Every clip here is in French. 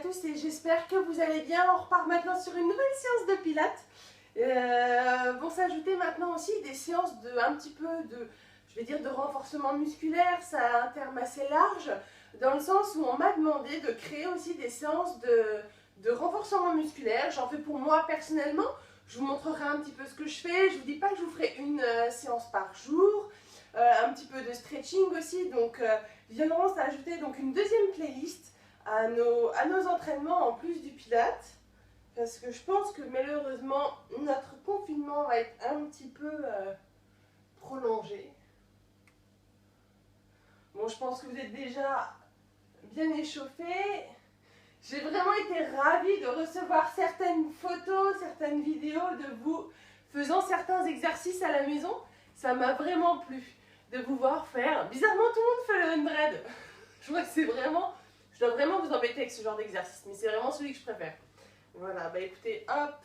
tous et j'espère que vous allez bien. On repart maintenant sur une nouvelle séance de pilates. Vont s'ajouter maintenant aussi des séances de un petit peu de, je vais dire, de renforcement musculaire. Ça a un terme assez large dans le sens où on m'a demandé de créer aussi des séances de renforcement musculaire. J'en fais pour moi personnellement. Je vous montrerai un petit peu ce que je fais. Je vous dis pas que je vous ferai une séance par jour. Un petit peu de stretching aussi. Donc viendront s'ajouter donc une deuxième playlist à nos entraînements en plus du pilates, parce que je pense que malheureusement notre confinement va être un petit peu prolongé. Bon, je pense que vous êtes déjà bien échauffés. J'ai vraiment été ravie de recevoir certaines photos, certaines vidéos de vous faisant certains exercices à la maison. Ça m'a vraiment plu de vous voir faire. Bizarrement, tout le monde fait le 100. Je vois que c'est vraiment... Je dois vraiment vous embêter avec ce genre d'exercice, mais c'est vraiment celui que je préfère. Voilà, bah écoutez, hop.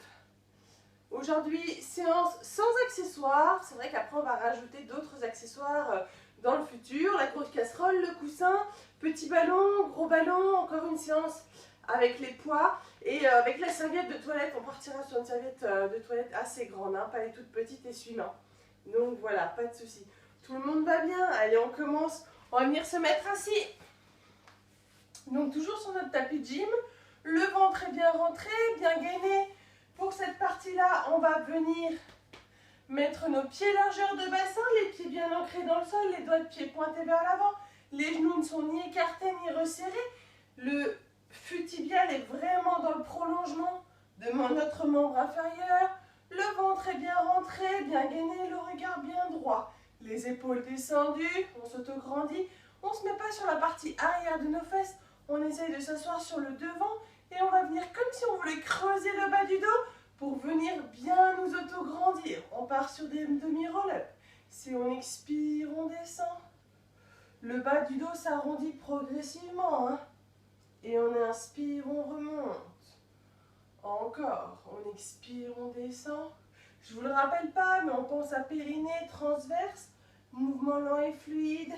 Aujourd'hui, séance sans accessoires. C'est vrai qu'après, on va rajouter d'autres accessoires dans le futur. La grosse casserole, le coussin, petit ballon, gros ballon. Encore une séance avec les poids. Et avec la serviette de toilette, on partira sur une serviette de toilette assez grande, hein, pas les toutes petites essuie-mains. Donc voilà, pas de souci. Tout le monde va bien. Allez, on commence. On va venir se mettre assis. Donc toujours sur notre tapis de gym, le ventre est bien rentré, bien gainé. Pour cette partie-là, on va venir mettre nos pieds largeur de bassin, les pieds bien ancrés dans le sol, les doigts de pied pointés vers l'avant. Les genoux ne sont ni écartés ni resserrés. Le fût tibial est vraiment dans le prolongement de notre membre inférieur. Le ventre est bien rentré, bien gainé, le regard bien droit. Les épaules descendues, on s'autograndit. On ne se met pas sur la partie arrière de nos fesses. On essaye de s'asseoir sur le devant et on va venir comme si on voulait creuser le bas du dos pour venir bien nous autograndir. On part sur des demi-roll-up. Si on expire, on descend. Le bas du dos s'arrondit progressivement. Hein. Et on inspire, on remonte. Encore. On expire, on descend. Je ne vous le rappelle pas, mais on pense à périnée transverse. Mouvement lent et fluide.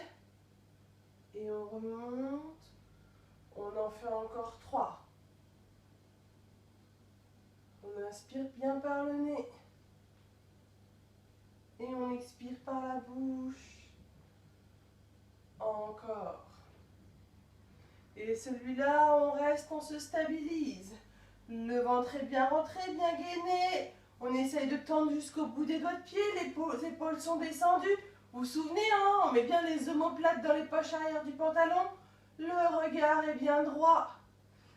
Et on remonte. On en fait encore 3. On inspire bien par le nez. Et on expire par la bouche. Encore. Et celui-là, on reste, on se stabilise. Le ventre est bien rentré, bien gainé. On essaye de tendre jusqu'au bout des doigts de pied. Les épaules sont descendues. Vous vous souvenez, hein, on met bien les omoplates dans les poches arrière du pantalon. Le regard est bien droit.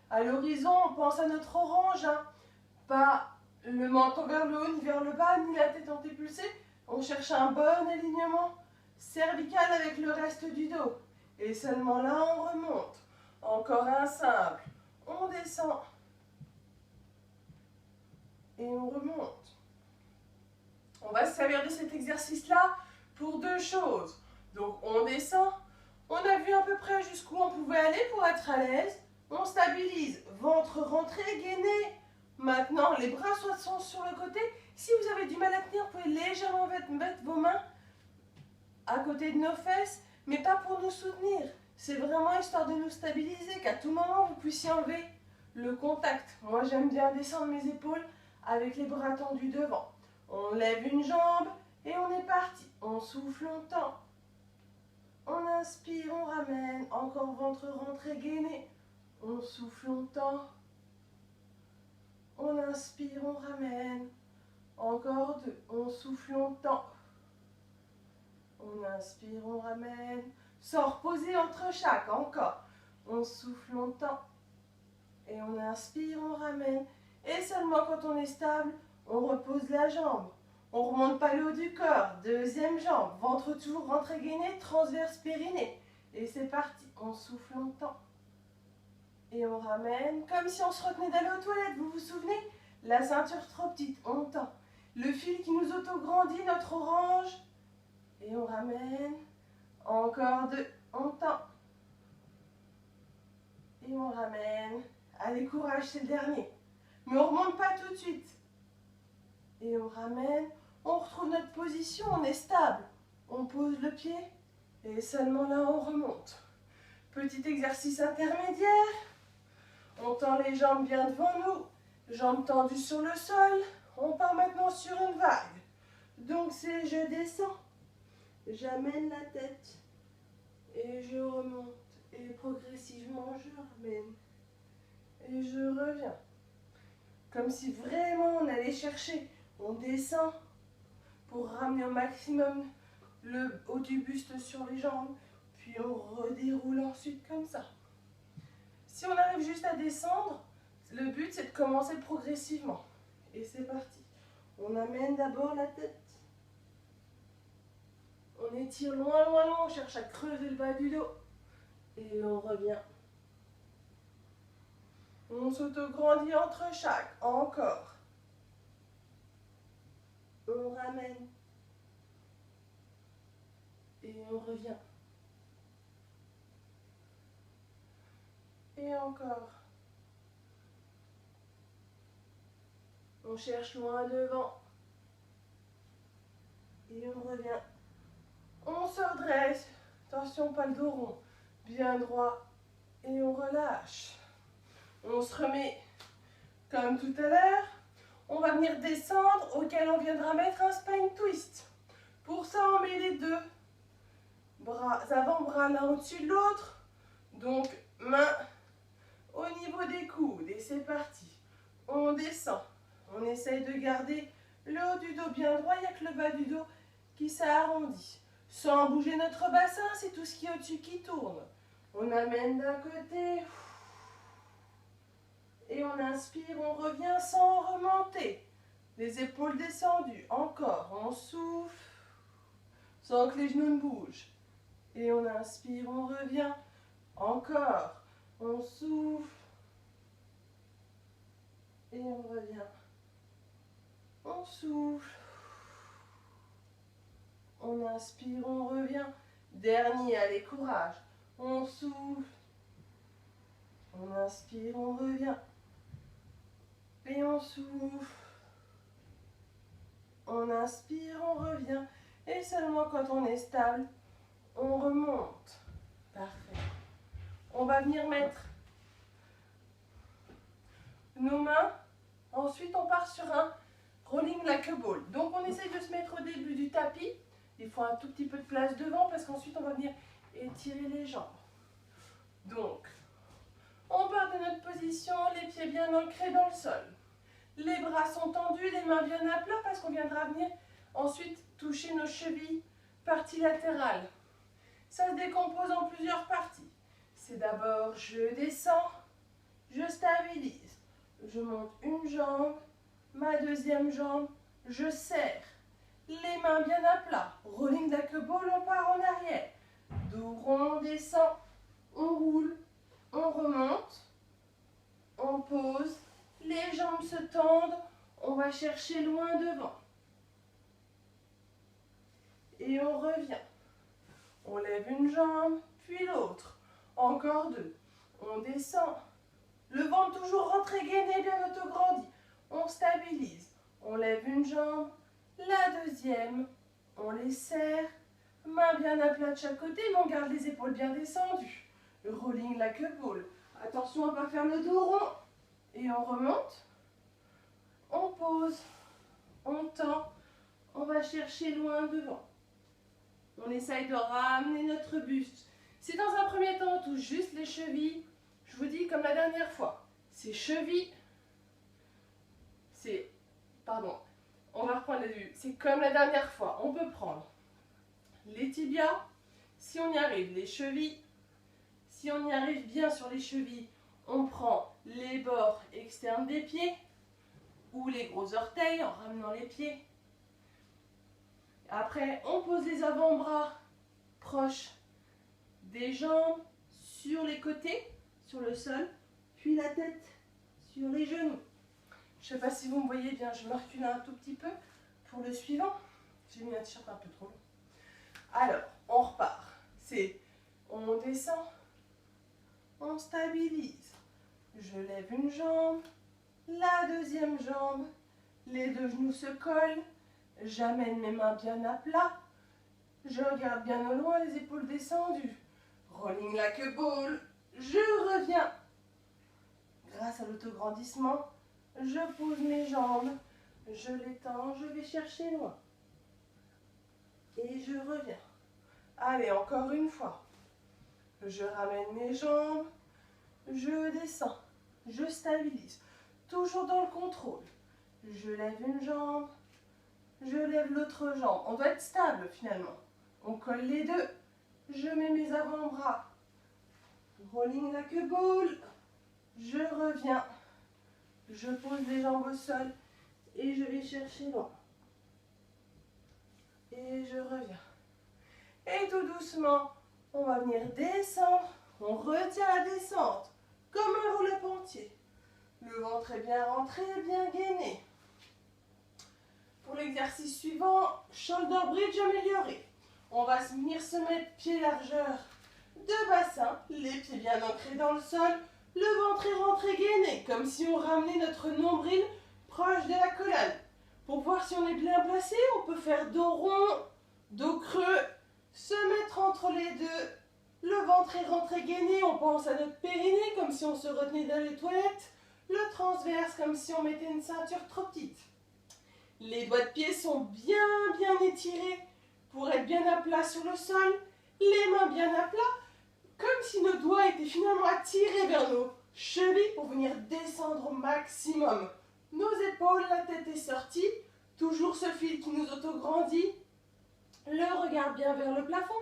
À l'horizon, on pense à notre orange. Hein. Pas le menton vers le haut, ni vers le bas, ni la tête antépulsée. On cherche un bon alignement cervical avec le reste du dos. Et seulement là, on remonte. Encore un simple. On descend. Et on remonte. On va se servir de cet exercice-là pour 2 choses. Donc, on descend. On a vu à peu près jusqu'où on pouvait aller pour être à l'aise. On stabilise. Ventre rentré, gainé. Maintenant, les bras sont sur le côté. Si vous avez du mal à tenir, vous pouvez légèrement mettre vos mains à côté de nos fesses, mais pas pour nous soutenir. C'est vraiment histoire de nous stabiliser, qu'à tout moment, vous puissiez enlever le contact. Moi, j'aime bien descendre mes épaules avec les bras tendus devant. On lève une jambe et on est parti. On souffle, on tend. On inspire, on ramène. Encore ventre rentré, gainé. On souffle, on tend. On inspire, on ramène. Encore 2. On souffle, on tend. On inspire, on ramène. Sans reposer entre chaque. Encore. On souffle, on tend. Et on inspire, on ramène. Et seulement quand on est stable, on repose la jambe. On ne remonte pas le haut du corps. Deuxième jambe. Ventre toujours rentré gainé, transverse périnée. Et c'est parti. On souffle, on tend. Et on ramène, comme si on se retenait d'aller aux toilettes, vous vous souvenez? La ceinture trop petite, on tend. Le fil qui nous autograndit, notre orange. Et on ramène. Encore 2, on tend. Et on ramène. Allez, courage, c'est le dernier. Mais on ne remonte pas tout de suite. Et on ramène. On retrouve notre position, on est stable. On pose le pied. Et seulement là, on remonte. Petit exercice intermédiaire. On tend les jambes bien devant nous, jambes tendues sur le sol. On part maintenant sur une vague. Donc c'est je descends, j'amène la tête et je remonte. Et progressivement je ramène et je reviens. Comme si vraiment on allait chercher. On descend pour ramener au maximum le haut du buste sur les jambes. Puis on redéroule ensuite comme ça. Si on arrive juste à descendre, le but c'est de commencer progressivement. Et c'est parti. On amène d'abord la tête. On étire loin, loin, loin. On cherche à creuser le bas du dos. Et on revient. On s'autograndit entre chaque. Encore. On ramène. Et on revient. Et encore. On cherche loin devant. Et on revient. On se redresse. Attention, pas le dos rond. Bien droit. Et on relâche. On se remet comme tout à l'heure. On va venir descendre, auquel on viendra mettre un spine twist. Pour ça, on met les deux bras avant-bras l'un au-dessus de l'autre. Donc, main au niveau des coudes. Et c'est parti. On descend. On essaye de garder le haut du dos bien droit. Il n'y a que le bas du dos qui s'arrondit. Sans bouger notre bassin, c'est tout ce qui est au-dessus qui tourne. On amène d'un côté. Et on inspire, on revient sans remonter. Les épaules descendues. Encore, on souffle. Sans que les genoux ne bougent. Et on inspire, on revient. Encore, on souffle. Et on revient. On souffle. On inspire, on revient. Dernier, allez, courage. On souffle. On inspire, on revient. Et on souffle. On inspire, on revient. Et seulement quand on est stable, on remonte. Parfait. On va venir mettre nos mains. Ensuite, on part sur un rolling like a ball. Donc, on essaye de se mettre au début du tapis. Il faut un tout petit peu de place devant parce qu'ensuite, on va venir étirer les jambes. Donc, on part de notre position, les pieds bien ancrés dans le sol. Les bras sont tendus, les mains bien à plat parce qu'on viendra venir ensuite toucher nos chevilles, partie latérale. Ça se décompose en plusieurs parties. C'est d'abord, je descends, je stabilise. Je monte une jambe, ma deuxième jambe, je serre. Les mains bien à plat. Rolling like a ball, on part en arrière. Dos rond, on descend, on roule, on remonte, on pose. Les jambes se tendent, on va chercher loin devant. Et on revient. On lève une jambe, puis l'autre. Encore deux. On descend. Le ventre toujours rentré, gainé, bien autograndi. On stabilise. On lève une jambe, la deuxième. On les serre. Main bien à plat de chaque côté, mais on garde les épaules bien descendues. Le rolling like a ball. Attention à ne pas faire le dos rond. Et on remonte. On pose. On tend. On va chercher loin devant. On essaye de ramener notre buste. Si dans un premier temps on touche juste les chevilles, je vous dis comme la dernière fois, ces chevilles, on va reprendre les vues. C'est comme la dernière fois, on peut prendre les tibias, si on y arrive, les chevilles. Si on y arrive bien sur les chevilles, on prend les bords externes des pieds ou les gros orteils en ramenant les pieds. Après, on pose les avant-bras proches des jambes sur les côtés, sur le sol, puis la tête sur les genoux. Je ne sais pas si vous me voyez bien, je me recule un tout petit peu pour le suivant. J'ai mis un t-shirt un peu trop long. Alors, on repart. C'est, on descend, on stabilise. Je lève une jambe, la deuxième jambe, les deux genoux se collent. J'amène mes mains bien à plat. Je regarde bien au loin, les épaules descendues. Rolling like a ball. Je reviens. grâce à l'autograndissement, je pose mes jambes, je l'étends, je vais chercher loin. Et je reviens. Allez, encore une fois. Je ramène mes jambes, je descends, je stabilise. Toujours dans le contrôle. Je lève une jambe, je lève l'autre jambe. On doit être stable finalement. On colle les deux. Je mets mes avant-bras. Rolling like a ball. Je reviens. Je pose les jambes au sol et je vais chercher loin. Et je reviens. Et tout doucement, on va venir descendre. On retient la descente comme un roll-up entier. Le ventre est bien rentré, bien gainé. Pour l'exercice suivant, shoulder bridge amélioré. On va venir se mettre pied largeur de bassin, les pieds bien ancrés dans le sol, le ventre est rentré gainé, comme si on ramenait notre nombril proche de la colonne. Pour voir si on est bien placé, on peut faire dos rond, dos creux, se mettre entre les deux. Le ventre est rentré gainé, on pense à notre périnée, comme si on se retenait dans les toilettes. Le transverse, comme si on mettait une ceinture trop petite. Les doigts de pied sont bien étirés pour être bien à plat sur le sol. Les mains bien à plat, comme si nos doigts étaient finalement attirés vers nos chevilles pour venir descendre au maximum. Nos épaules, la tête est sortie. Toujours ce fil qui nous autograndit. Le regard bien vers le plafond.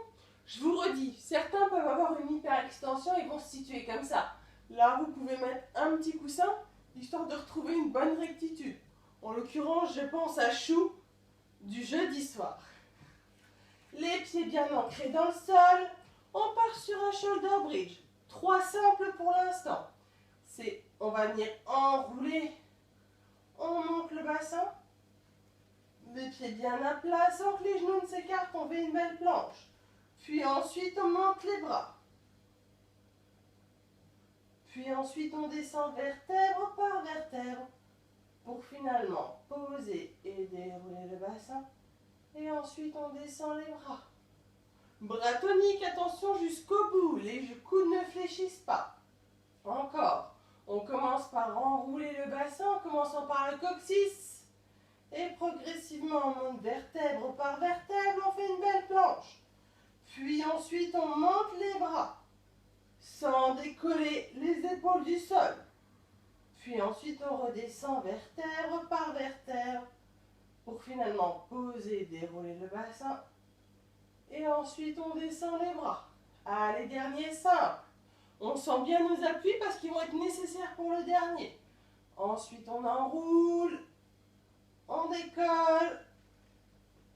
Je vous redis, certains peuvent avoir une hyperextension et vont se situer comme ça. Là, vous pouvez mettre un petit coussin, histoire de retrouver une bonne rectitude. En l'occurrence, je pense à Chou du jeudi soir. Les pieds bien ancrés dans le sol. On part sur un shoulder bridge. 3 simples pour l'instant. On va venir enrouler. On monte le bassin. Les pieds bien à plat sans que les genoux ne s'écartent. On fait une belle planche. Puis ensuite, on monte les bras. Puis ensuite, on descend vertèbre par vertèbre pour finalement poser et dérouler le bassin. Et ensuite, on descend les bras. Bras toniques, attention jusqu'au bout. Les coudes ne fléchissent pas. Encore. On commence par enrouler le bassin en commençant par le coccyx. Et progressivement, on monte vertèbre par vertèbre. On fait une belle planche. Puis ensuite, on monte les bras sans décoller les épaules du sol. Puis ensuite, on redescend vertèbre par vertèbre pour finalement poser, dérouler le bassin. Et ensuite, on descend les bras. Allez, dernier simple. On sent bien nos appuis parce qu'ils vont être nécessaires pour le dernier. Ensuite, on enroule. On décolle.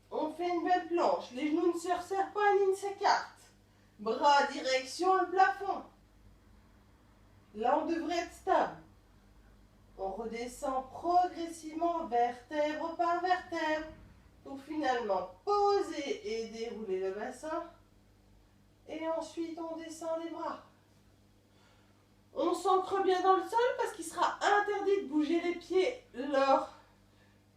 On fait une belle planche. Les genoux ne se resserrent pas ni ne s'écartent. Bras direction le plafond. Là, on devrait être stable. On redescend progressivement vertèbre par vertèbre pour finalement poser et dérouler le bassin. Et ensuite, on descend les bras. On s'ancre bien dans le sol parce qu'il sera interdit de bouger les pieds lors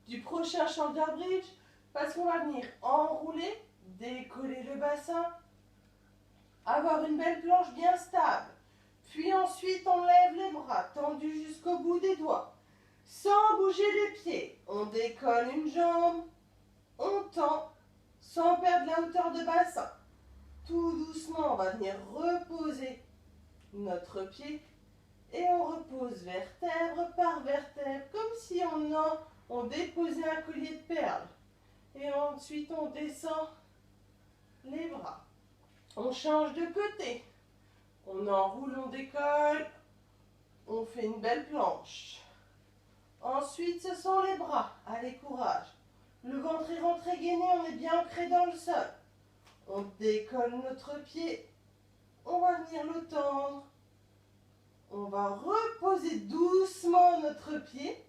du prochain shoulder bridge parce qu'on va venir enrouler, décoller le bassin, avoir une belle planche bien stable. Puis ensuite, on lève les bras tendus jusqu'au bout des doigts. Sans bouger les pieds, on décolle une jambe, on tend, sans perdre la hauteur de bassin. Tout doucement, on va venir reposer notre pied et on repose vertèbre par vertèbre, comme si on déposait un collier de perles. Et ensuite, on descend les bras. On change de côté. On enroule, on décolle. On fait une belle planche. Ensuite, ce sont les bras. Allez, courage. Le ventre est rentré gainé, on est bien ancré dans le sol. On décolle notre pied. On va venir le tendre. On va reposer doucement notre pied.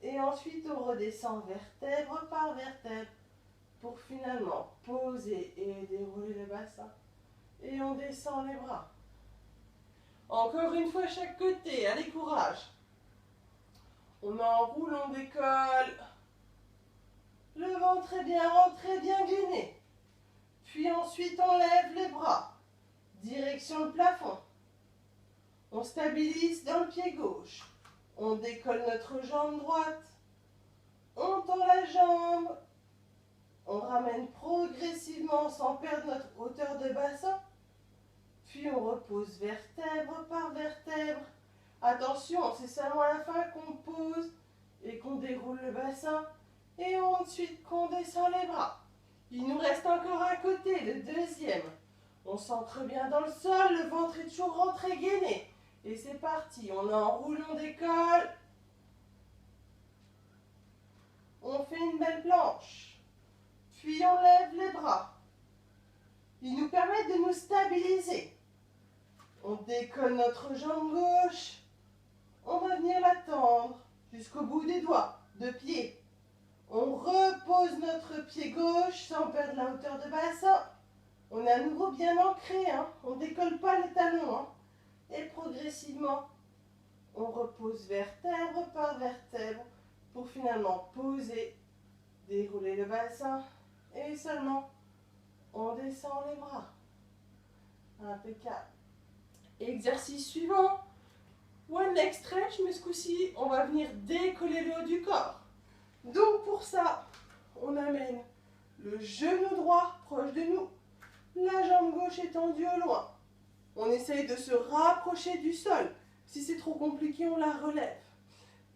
Et ensuite, on redescend vertèbre par vertèbre pour finalement poser et dérouler le bassin. Et on descend les bras. Encore une fois, chaque côté. Allez, courage. On enroule, on décolle. Le ventre est bien rentré, bien gainé. Puis ensuite, on lève les bras. Direction le plafond. On stabilise dans le pied gauche. On décolle notre jambe droite. On tend la jambe. On ramène progressivement sans perdre notre hauteur de bassin. Puis on repose vertèbre par vertèbre. Attention, c'est seulement à la fin qu'on pose et qu'on déroule le bassin. Et ensuite qu'on descend les bras. Il nous reste encore un côté, le deuxième. On s'ancre bien dans le sol, le ventre est toujours rentré gainé. Et c'est parti, on enroule, on décolle. On fait une belle planche. Puis on lève les bras. Ils nous permettent de nous stabiliser. On décolle notre jambe gauche. On va venir la tendre jusqu'au bout des doigts, de pied. On repose notre pied gauche sans perdre la hauteur de bassin. On est à nouveau bien ancré, hein. On ne décolle pas les talons. Hein. Et progressivement, on repose vertèbre par vertèbre pour finalement poser, dérouler le bassin et seulement on descend les bras. Impeccable. Exercice suivant. One leg stretch, mais ce coup-ci, on va venir décoller le haut du corps. Donc pour ça, on amène le genou droit proche de nous, la jambe gauche étendue au loin. On essaye de se rapprocher du sol. Si c'est trop compliqué, on la relève.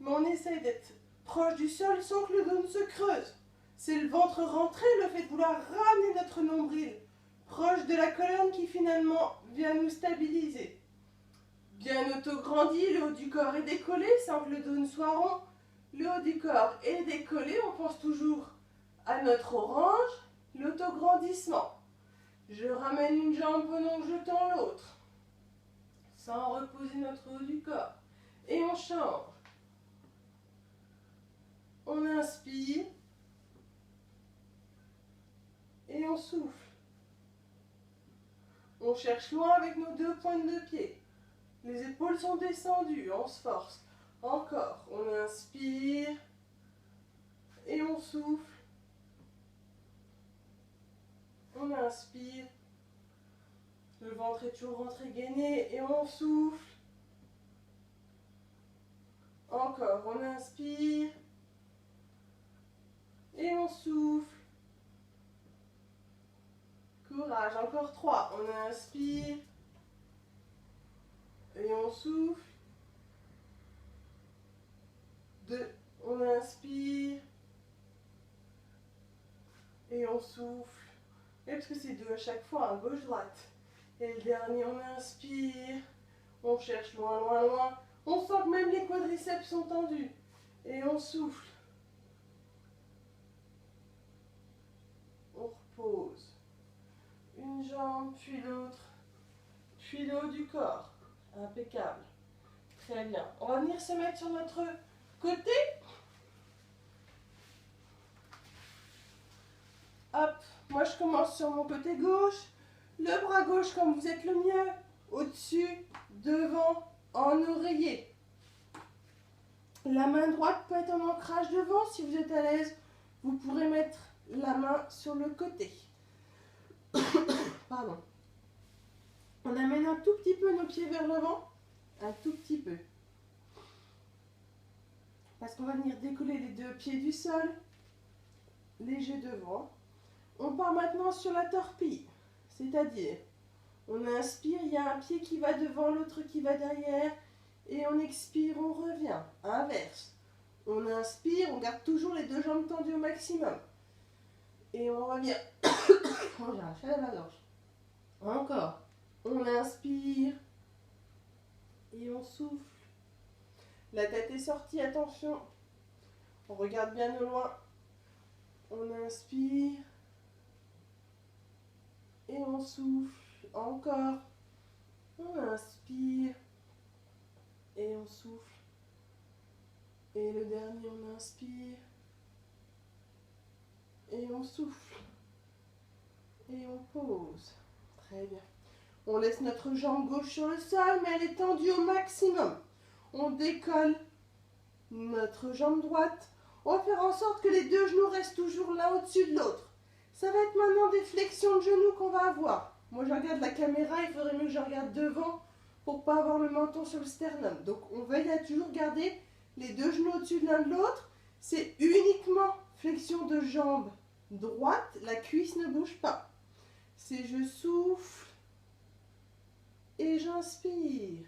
Mais on essaye d'être proche du sol sans que le dos ne se creuse. C'est le ventre rentré, le fait de vouloir ramener notre nombril proche de la colonne qui finalement vient nous stabiliser. Bien auto-grandi, le haut du corps est décollé sans que le dos ne soit rond. Le haut du corps est décollé, on pense toujours à notre orange, l'autograndissement. Je ramène une jambe pendant que je tends l'autre, sans reposer notre haut du corps. Et on change. On inspire et on souffle. On cherche loin avec nos deux pointes de pied. Les épaules sont descendues, on se force. Encore, on inspire et on souffle. On inspire. Le ventre est toujours rentré gainé et on souffle. Encore, on inspire et on souffle. Courage, encore 3. On inspire et on souffle. 2. On inspire et on souffle. Et parce que c'est 2 à chaque fois, hein, gauche-droite. Et le dernier, on inspire. On cherche loin, loin, loin. On sent que même les quadriceps sont tendus. Et on souffle. On repose. Une jambe, puis l'autre. Puis le haut du corps. Impeccable. Très bien. On va venir se mettre sur notre côté. Hop. Moi, je commence sur mon côté gauche. Le bras gauche, comme vous êtes le mien, au-dessus, devant, en oreiller. La main droite peut être en ancrage devant. Si vous êtes à l'aise, vous pourrez mettre la main sur le côté. Pardon. On amène un tout petit peu nos pieds vers l'avant. Un tout petit peu. Parce qu'on va venir décoller les deux pieds du sol. Léger devant. On part maintenant sur la torpille. C'est-à-dire, on inspire, il y a un pied qui va devant, l'autre qui va derrière. Et on expire, on revient. Inverse. On inspire, on garde toujours les deux jambes tendues au maximum. Et on revient. Oh, j'ai un chat à la gorge. Encore. On inspire. Et on souffle. La tête est sortie, attention. On regarde bien au loin. On inspire. Et on souffle. Encore. On inspire. Et on souffle. Et le dernier, on inspire. Et on souffle. Et on pose. Très bien. On laisse notre jambe gauche sur le sol, mais elle est tendue au maximum. On décolle notre jambe droite. On va faire en sorte que les deux genoux restent toujours l'un au-dessus de l'autre. Ça va être maintenant des flexions de genoux qu'on va avoir. Moi, je regarde la caméra, il faudrait mieux que je regarde devant pour pas avoir le menton sur le sternum. Donc on veille à toujours garder les deux genoux au-dessus de l'un de l'autre. C'est uniquement flexion de jambe droite, la cuisse ne bouge pas. C'est je souffle et j'inspire.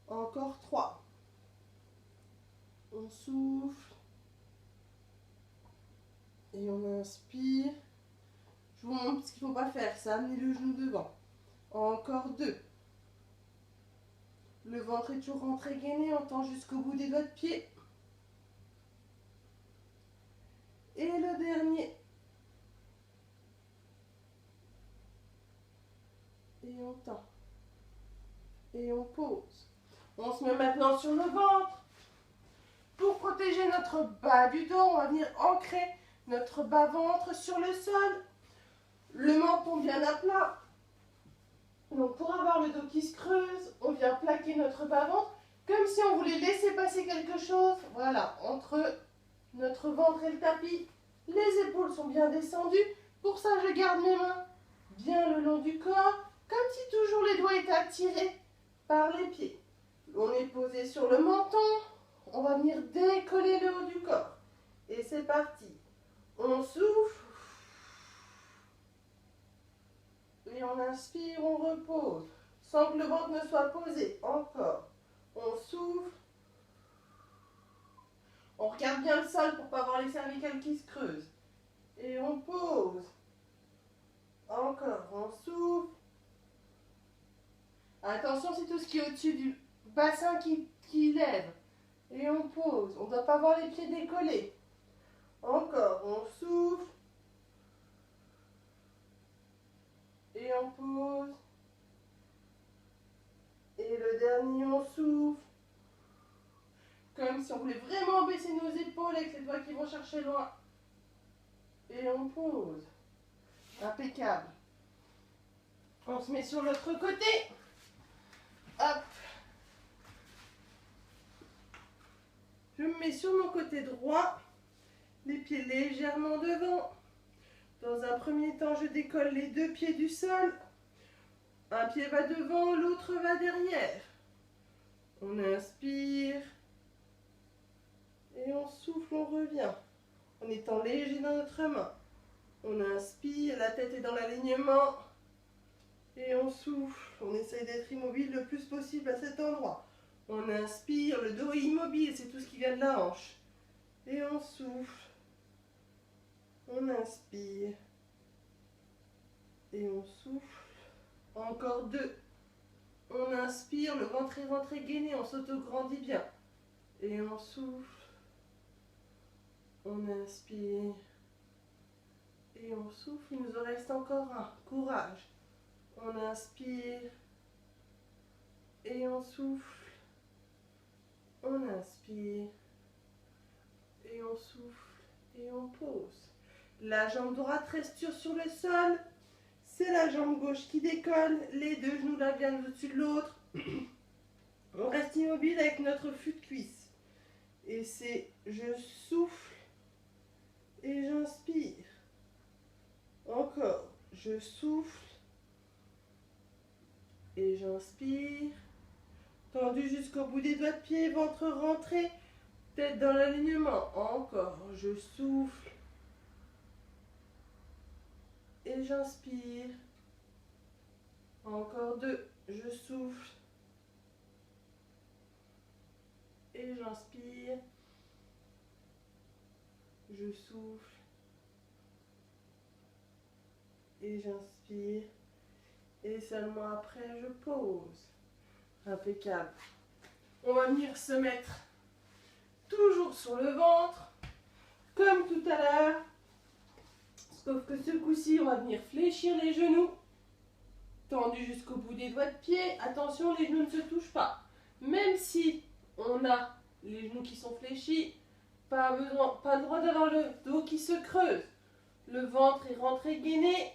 Encore 3. On souffle et on inspire. Je vous montre ce qu'il ne faut pas faire, ça, amener le genou devant. Encore 2. Le ventre est toujours rentré gainé, on tend jusqu'au bout des doigts de pied. Et le dernier. Et on tend. Et on pose. On se met maintenant sur le ventre. Pour protéger notre bas du dos, on va venir ancrer notre bas-ventre sur le sol. Le menton bien à plat. Donc pour avoir le dos qui se creuse, on vient plaquer notre bas-ventre comme si on voulait laisser passer quelque chose. Voilà, entre notre ventre et le tapis. Les épaules sont bien descendues. Pour ça, je garde mes mains bien le long du corps, comme si toujours les doigts étaient attirés par les pieds. On est posé sur le menton. On va venir décoller le haut du corps. Et c'est parti. On souffle. Et on inspire, on repose. Sans que le ventre ne soit posé. Encore. On souffle. On regarde bien le sol pour ne pas avoir les cervicales qui se creusent. Et on pose. Encore. On souffle. Attention, c'est tout ce qui est au-dessus du bassin qui lève. Et on pose. On ne doit pas avoir les pieds décollés. Encore. On souffle. Et on pose. Et le dernier, on souffle. Comme si on voulait vraiment baisser nos épaules avec les doigts qui vont chercher loin. Et on pose. Impeccable. On se met sur l'autre côté. Hop. Je me mets sur mon côté droit. Les pieds légèrement devant. Dans un premier temps, je décolle les deux pieds du sol. Un pied va devant, l'autre va derrière. On inspire. Et on souffle, on revient. En étant léger dans notre main. On inspire, la tête est dans l'alignement. Et on souffle. On essaye d'être immobile le plus possible à cet endroit. On inspire, le dos est immobile, c'est tout ce qui vient de la hanche. Et on souffle. On inspire. Et on souffle. Encore 2. On inspire, le ventre est rentré gainé, on s'auto-grandit bien. Et on souffle. On inspire. Et on souffle. Il nous en reste encore un. Courage. On inspire. Et on souffle. On inspire. Et on souffle. Et on pose. La jambe droite reste sur le sol. C'est la jambe gauche qui décolle. Les deux genoux là viennent au-dessus de l'autre. On reste immobile avec notre fût de cuisse. Et c'est je souffle et j'inspire. Encore. Je souffle et j'inspire. Tendu jusqu'au bout des doigts de pied, ventre rentré, tête dans l'alignement. Encore. Je souffle et j'inspire. Encore 2. Je souffle et j'inspire. Je souffle et j'inspire. Et seulement après, je pose. Impeccable. On va venir se mettre toujours sur le ventre, comme tout à l'heure. Sauf que ce coup-ci, on va venir fléchir les genoux, tendus jusqu'au bout des doigts de pied. Attention, les genoux ne se touchent pas. Même si on a les genoux qui sont fléchis, pas le droit d'avoir le dos qui se creuse. Le ventre est rentré gainé,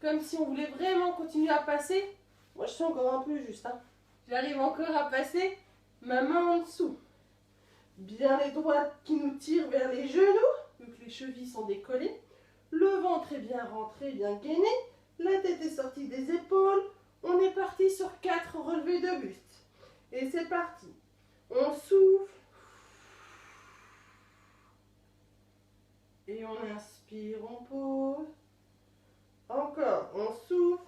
comme si on voulait vraiment continuer à passer. Moi, je suis encore un peu juste. J'arrive encore à passer ma main en dessous. Bien les doigts qui nous tirent vers les genoux, vu que les chevilles sont décollées. Le ventre est bien rentré, bien gainé. La tête est sortie des épaules. On est parti sur 4 relevés déroulé de buste. Et c'est parti. On souffle. Et on inspire, on pose. Encore, on souffle.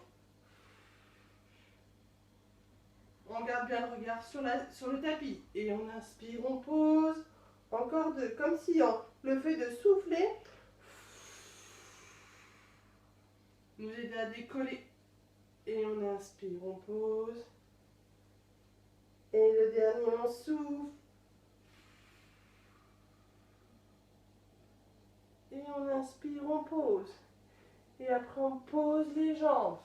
On garde bien le regard sur le tapis. Et on inspire, on pose. Encore deux. Comme si le fait de souffler nous aide à décoller. Et on inspire, on pose. Et le dernier, on souffle. Et on inspire, on pose. Et après, on pose les jambes.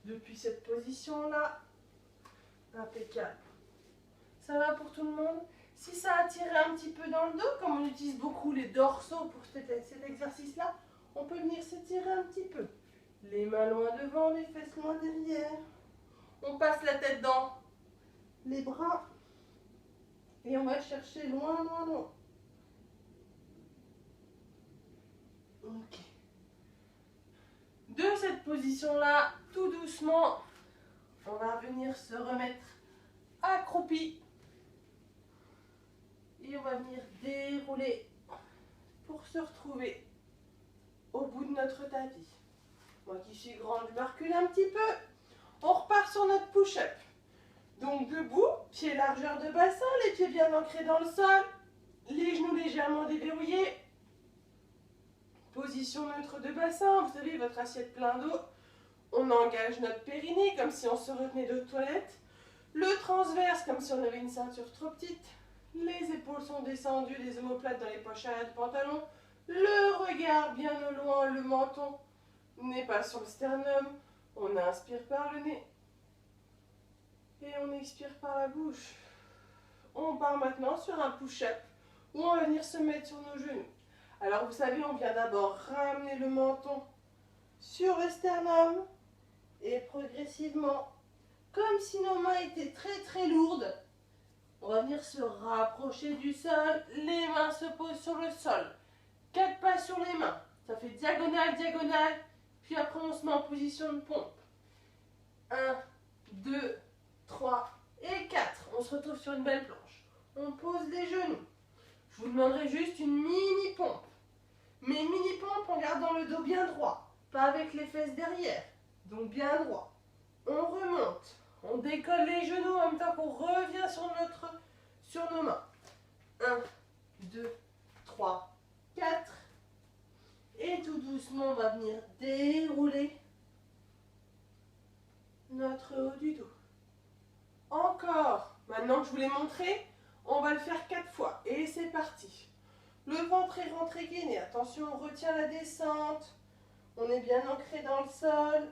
Depuis cette position-là, impeccable. Ça va pour tout le monde? Si ça a tiré un petit peu dans le dos, comme on utilise beaucoup les dorsaux pour cet exercice-là, on peut venir s'étirer un petit peu. Les mains loin devant, les fesses loin derrière. On passe la tête dans les bras. Et on va chercher loin, loin, loin. Ok. De cette position-là, tout doucement, on va venir se remettre accroupi. Et on va venir dérouler pour se retrouver au bout de notre tapis. Moi qui suis grande, je me recule un petit peu. On repart sur notre push-up. Donc debout, pieds largeur de bassin, les pieds bien ancrés dans le sol, les genoux légèrement déverrouillés. Position neutre de bassin, vous savez, votre assiette plein d'eau. On engage notre périnée comme si on se retenait de toilette. Le transverse comme si on avait une ceinture trop petite. Les épaules sont descendues, les omoplates dans les poches arrière du pantalon. Le regard bien au loin, le menton n'est pas sur le sternum. On inspire par le nez. Et on expire par la bouche. On part maintenant sur un push-up où on va venir se mettre sur nos genoux. Alors vous savez, on vient d'abord ramener le menton sur le sternum et progressivement, comme si nos mains étaient très très lourdes, on va venir se rapprocher du sol, les mains se posent sur le sol. 4 pas sur les mains, ça fait diagonale, diagonale, puis après on se met en position de pompe. 1, 2, 3 et 4. On se retrouve sur une belle planche. On pose les genoux. Je vous demanderai juste une mini pompe. Mais mini pompe en gardant le dos bien droit, pas avec les fesses derrière, donc bien droit. On remonte, on décolle les genoux en même temps qu'on revient sur nos mains. 1, 2, 3, 4. Et tout doucement, on va venir dérouler notre haut du dos. Encore. Maintenant que je vous l'ai montré, on va le faire 4 fois. Et c'est parti. Le ventre est rentré gainé. Attention, on retient la descente. On est bien ancré dans le sol.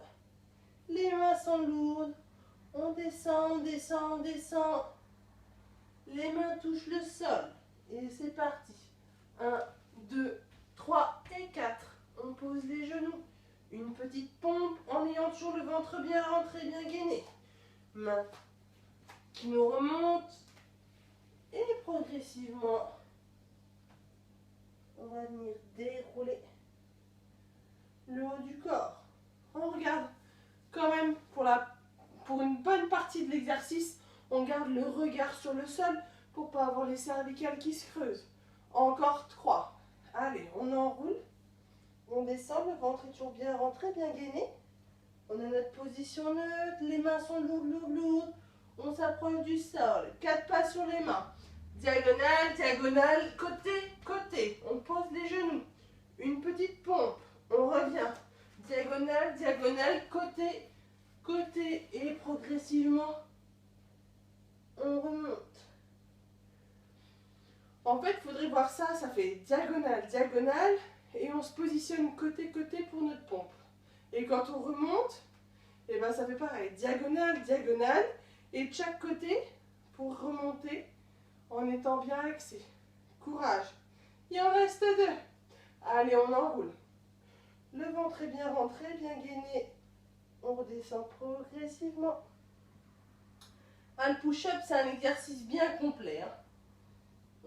Les mains sont lourdes. On descend, on descend, on descend. Les mains touchent le sol. Et c'est parti. 1, 2, 3 et 4. On pose les genoux. Une petite pompe en ayant toujours le ventre bien rentré, bien gainé. Main qui nous remonte. Et progressivement, on va venir dérouler le haut du corps. On regarde quand même pour une bonne partie de l'exercice, on garde le regard sur le sol pour ne pas avoir les cervicales qui se creusent. Encore 3. Allez, on enroule. On descend, le ventre est toujours bien rentré, bien gainé. On a notre position neutre, les mains sont lourdes, lourdes, lourdes. On s'approche du sol. 4 pas sur les mains. Diagonale, diagonale, côté, côté. On pose les genoux. Une petite pompe. On revient. Diagonale, diagonale, côté, côté. Et progressivement, on remonte. En fait, il faudrait voir ça. Ça fait diagonale, diagonale. Et on se positionne côté, côté pour notre pompe. Et quand on remonte, et ben ça fait pareil. Diagonale, diagonale. Et de chaque côté pour remonter en étant bien axé. Courage. Il en reste 2. Allez, on enroule. Le ventre est bien rentré, bien gainé. On redescend progressivement. Ah, le push-up, c'est un exercice bien complet. Hein.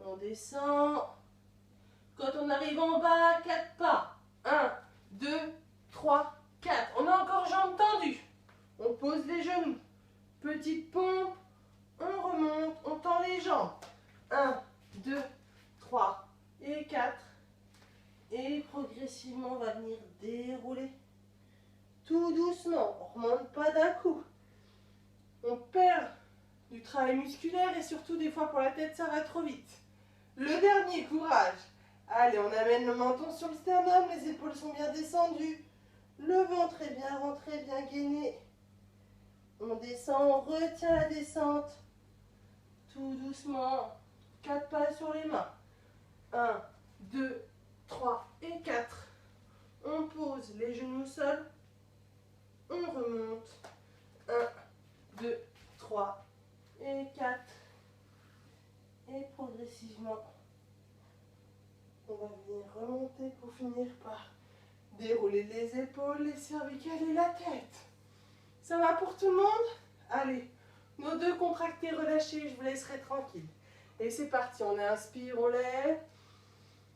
On descend. Quand on arrive en bas, 4 pas. 1, 2, 3, 4. On a encore jambes tendues. On pose les genoux. Petite pompe, on remonte, on tend les jambes. 1, 2, 3 et 4. Et progressivement, on va venir dérouler. Tout doucement, on ne remonte pas d'un coup. On perd du travail musculaire et surtout des fois pour la tête, ça va trop vite. Le dernier, courage. Allez, on amène le menton sur le sternum, les épaules sont bien descendues. Le ventre est bien rentré, bien gainé. On descend, on retient la descente. Tout doucement. 4 pas sur les mains. 1, 2, 3 et 4. On pose les genoux au sol. On remonte. 1, 2, 3 et 4. Et progressivement, on va venir remonter pour finir par dérouler les épaules, les cervicales et la tête. Ça va pour tout le monde? Allez, nos deux contractés relâchés, je vous laisserai tranquille. Et c'est parti, on inspire, on lève,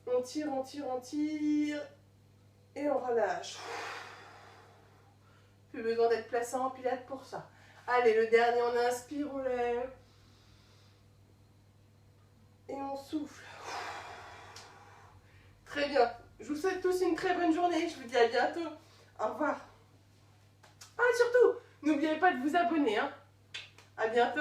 on tire, on tire, on tire, et on relâche. Plus besoin d'être placé en pilates pour ça. Allez, le dernier, on inspire, on lève, et on souffle. Très bien. Je vous souhaite tous une très bonne journée. Je vous dis à bientôt. Au revoir. Ah, surtout, n'oubliez pas de vous abonner. À bientôt.